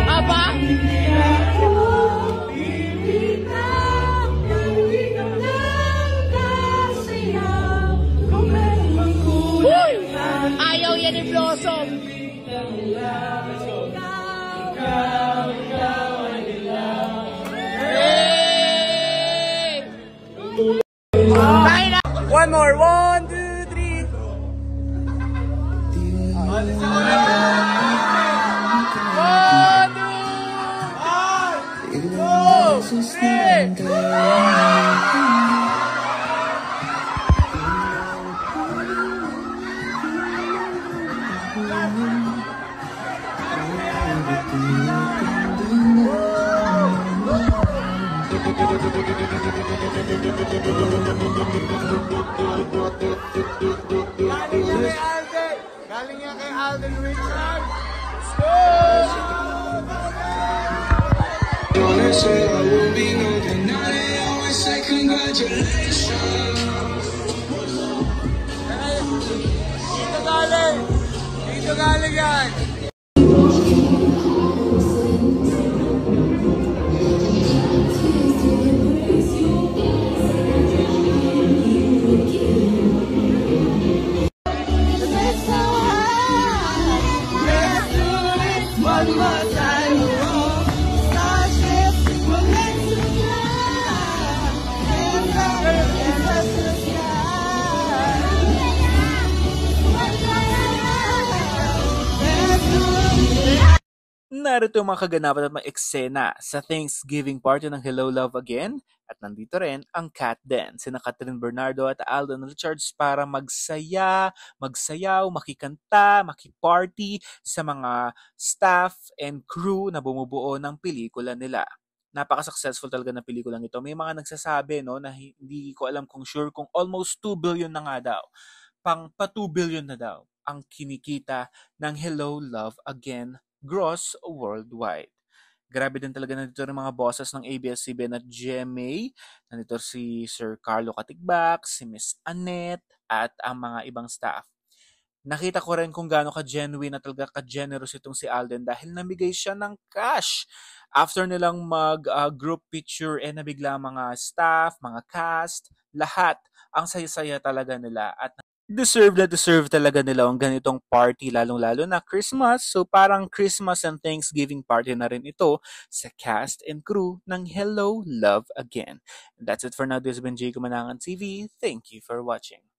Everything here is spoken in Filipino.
Aba? Uy! Ayaw yan ni Blossom. Hey! One more. 1, 2, 3. Galing yan kay Alden Richard. Let's go! Don't say I will be no denial. They always say congratulations. Dito galing! Dito galing yan! Narito ang mga kaganapan at mga eksena sa Thanksgiving party ng Hello Love Again at nandito rin ang Cat Den, sina Catherine Bernardo at Alden Richards para magsaya, magsayaw, makikanta, makiparty sa mga staff and crew na bumubuo ng pelikula nila. Napaka-successful talaga ng pelikulang ito. May mga nagsasabi no, na hindi ko alam kung sure kung almost 2 billion na nga daw. Pa 2 billion na daw ang kinikita ng Hello Love Again gross worldwide. Grabe din talaga nandito ng mga bosses ng ABS-CBN at GMA. Nandito si Sir Carlo Katigbak, si Miss Annette, at ang mga ibang staff. Nakita ko rin kung gaano ka-genuine at talaga ka-generous itong si Alden dahil namigay siya ng cash. After nilang mag-group picture, nabigla mga staff, mga cast, lahat. Ang saya-saya talaga nila at deserve talaga nila ang ganitong party, lalong-lalo na Christmas. So parang Christmas and Thanksgiving party na rin ito sa cast and crew ng Hello Love Again. And that's it for now. This has been Jay Kumanangan TV. Thank you for watching.